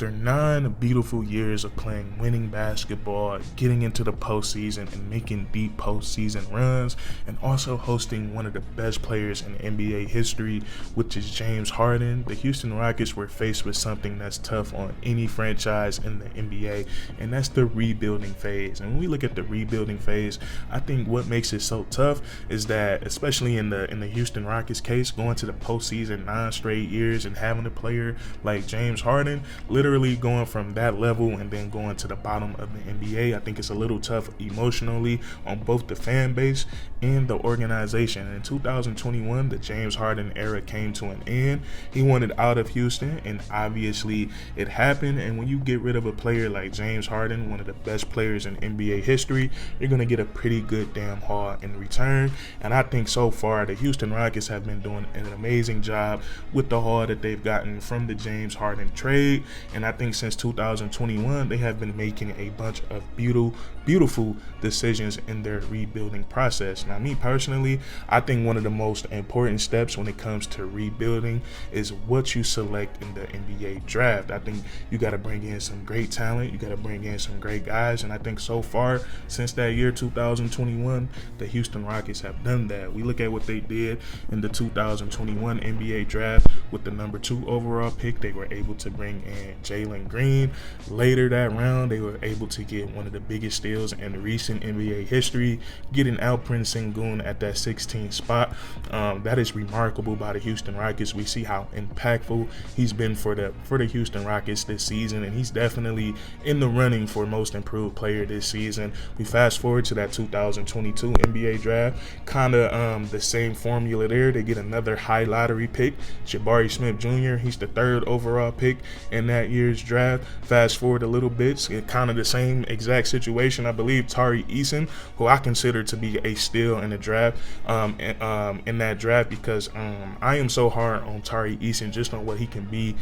after 9 beautiful years of playing winning basketball, getting into the postseason and making deep postseason runs, and also hosting one of the best players in NBA history, which is James Harden, the Houston Rockets were faced with something that's tough on any franchise in the NBA, and that's the rebuilding phase. And when we look at the rebuilding phase, I think what makes it so tough is that, especially in the Houston Rockets case, going to the postseason 9 straight years and having a player like James Harden literally going from that level and then going to the bottom of the NBA, I think it's a little tough emotionally on both the fan base and the organization. In 2021, the James Harden era came to an end. He wanted out of Houston, and obviously it happened. And when you get rid of a player like James Harden, one of the best players in NBA history, you're going to get a pretty good damn haul in return. And I think so far the Houston Rockets have been doing an amazing job with the haul that they've gotten from the James Harden trade. And I think since 2021, they have been making a bunch of beautiful decisions in their rebuilding process. Now, me personally, I think one of the most important steps when it comes to rebuilding is what you select in the NBA draft. I think you got to bring in some great talent. You got to bring in some great guys. And I think so far, since that year 2021, the Houston Rockets have done that. We look at what they did in the 2021 NBA draft with the number 2 overall pick. They were able to bring in Jalen Green. Later that round, they were able to get one of the biggest steals in recent NBA history, getting Alperen Sengun at that 16th spot. That is remarkable by the Houston Rockets. We see how impactful he's been for the Houston Rockets this season, and he's definitely in the running for most improved player this season. We fast forward to that 2022 NBA draft, kind of the same formula there. They get another high lottery pick, Jabari Smith Jr. He's the 3rd overall pick in that year's draft. Fast forward a little bit, kind of the same exact situation. I believe Tari Eason, who I consider to be a steal in the draft, in that draft, because I am so hard on Tari Eason just on what he can be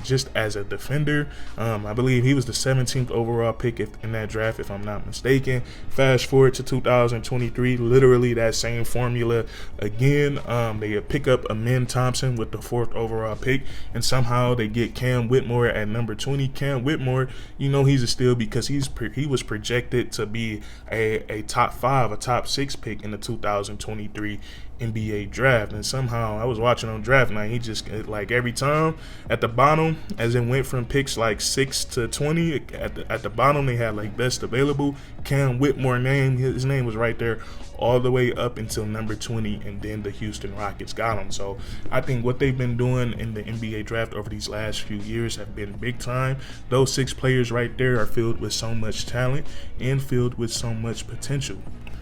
just as a defender. I believe he was the 17th overall pick in that draft, if I'm not mistaken. Fast forward to 2023, literally that same formula again. They pick up Amen Thompson with the 4th overall pick, and somehow they get Cam Whitmore at number 20. Cam Whitmore, he's a steal because he was projected to be a top 5, a top 6 pick in the 2023 NBA draft, and somehow I was watching on draft night, he just, like, every time at the bottom, as it went from picks like 6 to 20, at the bottom they had like best available, Cam Whitmore his name was right there all the way up until number 20, and then the Houston Rockets got him. So I think what they've been doing in the NBA draft over these last few years have been big time. Those 6 players right there are filled with so much talent and filled with so much potential.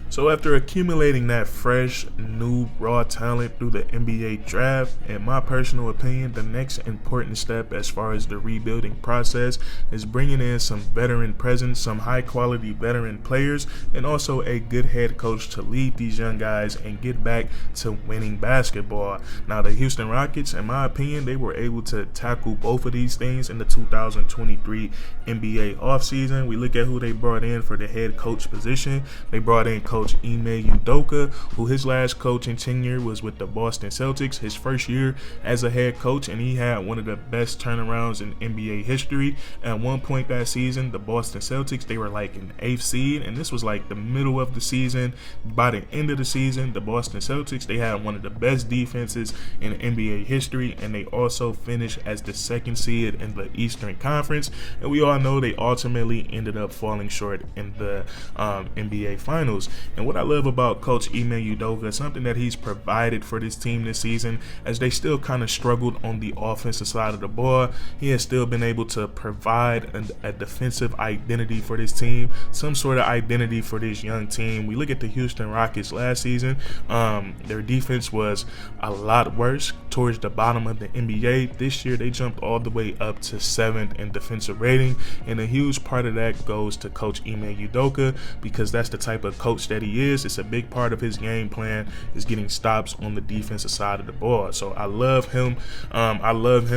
So after accumulating that fresh, new, raw talent through the NBA draft, in my personal opinion, the next important step as far as the rebuilding process is bringing in some veteran presence, some high-quality veteran players, and also a good head coach to lead these young guys and get back to winning basketball. Now, the Houston Rockets, in my opinion, they were able to tackle both of these things in the 2023 NBA offseason. We look at who they brought in for the head coach position. They brought in Coach Ime Udoka, who his last coaching tenure was with the Boston Celtics, his first year as a head coach, and he had one of the best turnarounds in NBA history. At one point that season, the Boston Celtics, they were like an 8th seed, and this was like the middle of the season. By the end of the season, the Boston Celtics, they had one of the best defenses in NBA history, and they also finished as the 2nd seed in the Eastern Conference, and we all know they ultimately ended up falling short in the NBA Finals. And what I love about Coach Ime Udoka, something that he's provided for this team this season, as they still kind of struggled on the offensive side of the ball, he has still been able to provide a defensive identity for this team, some sort of identity for this young team. We look at the Houston Rockets last season, their defense was a lot worse towards the bottom of the NBA. This year, they jumped all the way up to 7th in defensive rating, and a huge part of that goes to Coach Ime Udoka, because that's the type of coach that that he is, it's a big part of his game plan is getting stops on the defensive side of the ball. So I love him. I love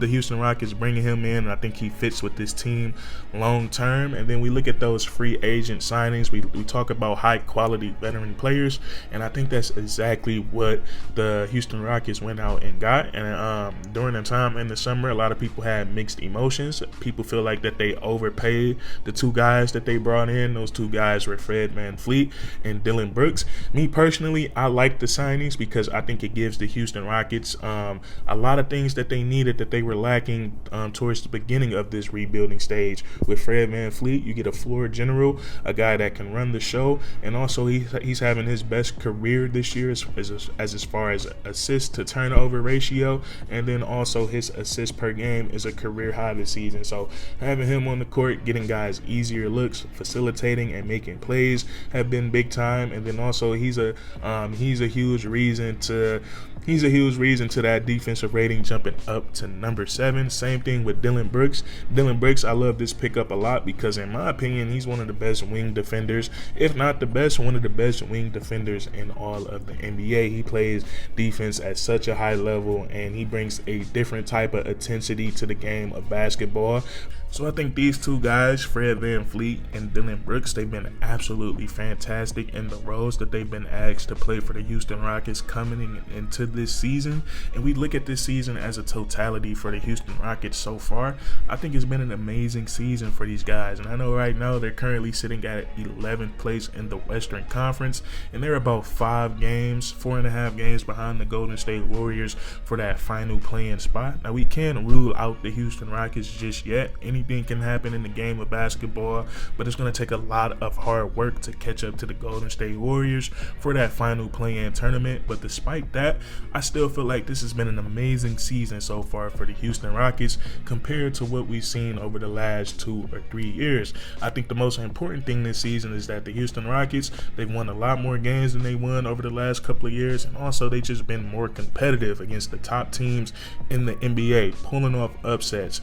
the Houston Rockets bringing him in. I think he fits with this team long term. And then we look at those free agent signings. We talk about high quality veteran players, and I think that's exactly what the Houston Rockets went out and got. And during the time in the summer, a lot of people had mixed emotions. People feel like that they overpaid the two guys that they brought in. Those two guys were Fred VanVleet and Dillon Brooks. Me personally, I like the signings because I think it gives the Houston Rockets a lot of things that they needed that they were lacking towards the beginning of this rebuilding stage. With Fred VanVleet, you get a floor general, a guy that can run the show, and also he's having his best career this year as far as assist to turnover ratio, and then also his assists per game is a career high this season. So having him on the court, getting guys easier looks, facilitating and making plays have been big time. And then also he's a huge reason to that defensive rating jumping up to number 7. Same thing with Dillon Brooks. Dillon Brooks, I love this pickup a lot because in my opinion, he's one of the best wing defenders, if not the best, one of the best wing defenders in all of the NBA. He plays defense at such a high level, and he brings a different type of intensity to the game of basketball. So I think these two guys, Fred VanVleet and Dillon Brooks, they've been absolutely fantastic in the roles that they've been asked to play for the Houston Rockets coming into this season. And we look at this season as a totality for the Houston Rockets so far. I think it's been an amazing season for these guys. And I know right now they're currently sitting at 11th place in the Western Conference, and they're about 4.5 games behind the Golden State Warriors for that final play-in spot. Now we can't rule out the Houston Rockets just yet. Anything can happen in the game of basketball, but it's going to take a lot of hard work to catch up to the Golden State Warriors for that final play-in tournament. But despite that, I still feel like this has been an amazing season so far for the Houston Rockets compared to what we've seen over the last 2 or 3 years. I think the most important thing this season is that the Houston Rockets, they've won a lot more games than they won over the last couple of years, and also they just been more competitive against the top teams in the NBA, pulling off upsets,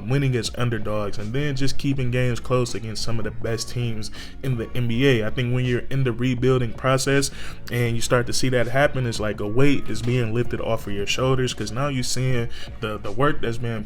winning as underdogs, and then just keeping games close against some of the best teams in the NBA. I think when you're in the rebuilding process and you start to see that happen, it's like a weight is being lifted off of your shoulders, because now you're seeing the work that's been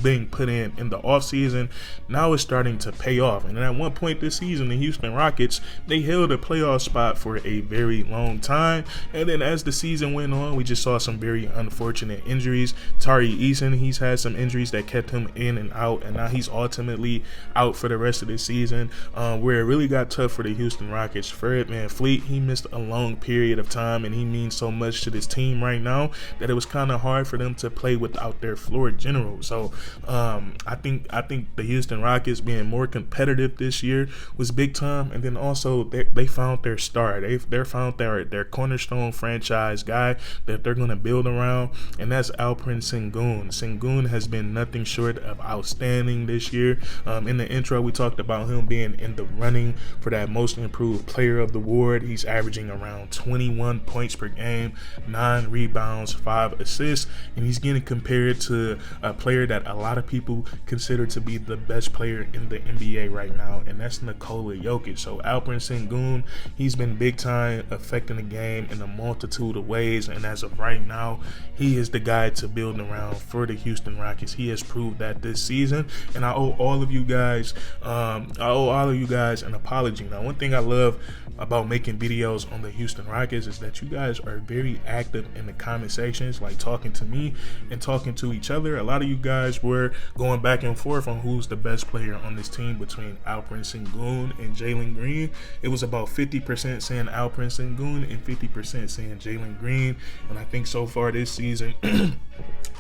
being put in the offseason, now it's starting to pay off. And at one point this season, the Houston Rockets, they held a playoff spot for a very long time. And then as the season went on, we just saw some very unfortunate injuries. Tari Eason, he's had some injuries that kept him in and out, and now he's ultimately out for the rest of the season. Where it really got tough for the Houston Rockets, Fred VanVleet, he missed a long period of time, and he means so much to this team right now that it was kind of hard for them to play without their floor general. So I think the Houston Rockets being more competitive this year was big time. And then also they found their star. They found their cornerstone franchise guy that they're going to build around, and that's Alperen Sengun. Sengun has been nothing short of outstanding this year. In the intro, we talked about him being in the running for that most improved player of the award. He's averaging around 21 points per game, 9 rebounds, 5 assists, and he's getting compared to a player that a lot of people consider to be the best player in the NBA right now, and that's Nikola Jokic. So Alperen Sengun, he's been big time affecting the game in a multitude of ways, and as of right now, he is the guy to build around for the Houston Rockets. He has proved that this season, and I owe all of you guys an apology. Now, one thing I love about making videos on the Houston Rockets is that you guys are very active in the comment sections, like talking to me and talking to each other. A lot of you guys were going back and forth on who's the best player on this team between Alperen Sengun and Jalen Green. It was about 50% saying Alperen Sengun and 50% saying Jalen Green, and I think so far this season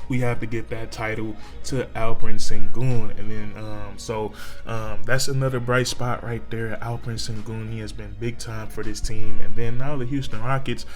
we have to give that title to Alperen Sengun. And then that's another bright spot right there. Alperen Sengun, he has been big time for this team. And then now the Houston Rockets,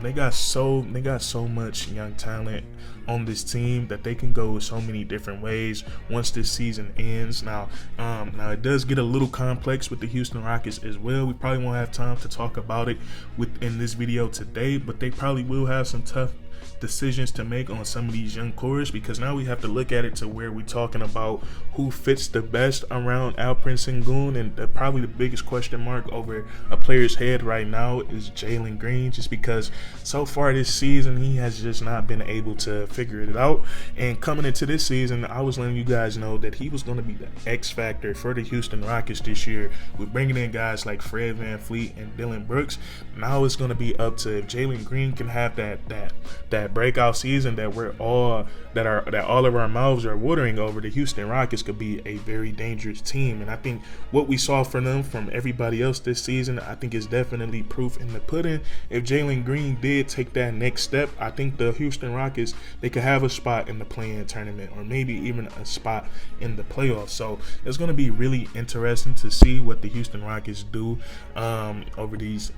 they got so much young talent on this team that they can go so many different ways once this season ends. Now it does get a little complex with the Houston Rockets as well. We probably won't have time to talk about it within this video today, but they probably will have some tough decisions to make on some of these young cores, because now we have to look at it to where we're talking about who fits the best around Alperen Sengun, and probably the biggest question mark over a player's head right now is Jalen Green, just because so far this season he has just not been able to figure it out. And coming into this season, I was letting you guys know that he was going to be the X factor for the Houston Rockets this year. We're bringing in guys like Fred VanVleet and Dylan Brooks. Now it's going to be up to if Jalen Green can have that breakout season that all of our mouths are watering over. The Houston Rockets could be a very dangerous team, and I think what we saw from them from everybody else this season, I think is definitely proof in the pudding. If Jalen Green did take that next step, I think the Houston Rockets, they could have a spot in the play-in tournament, or maybe even a spot in the playoffs. So it's going to be really interesting to see what the Houston Rockets do over these,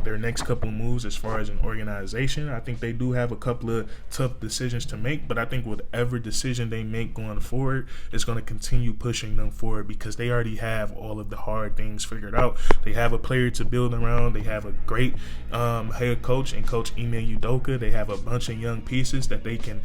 their next couple moves as far as an organization. I think they do have a couple of tough decisions to make, but I think whatever decision they make going forward is going to continue pushing them forward, because they already have all of the hard things figured out. They have a player to build around. They have a great head coach and Coach Ime Udoka. They have a bunch of young pieces that they can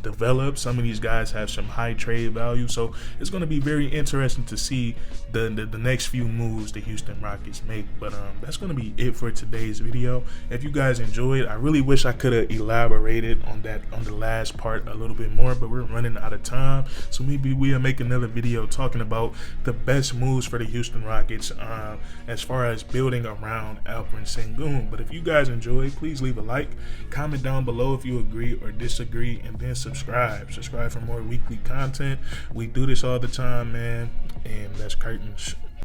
develop. Some of these guys have some high trade value, so it's going to be very interesting to see the next few moves the Houston Rockets make. But that's going to be it for today's video. If you guys enjoyed, I really wish I could have elaborated on the last part a little bit more, but we're running out of time, so maybe we'll make another video talking about the best moves for the Houston Rockets as far as building around Alperen Sengun. But if you guys enjoyed, please leave a like, comment down below if you agree or disagree, and then subscribe for more weekly content. We do this all the time, man, and that's curtains.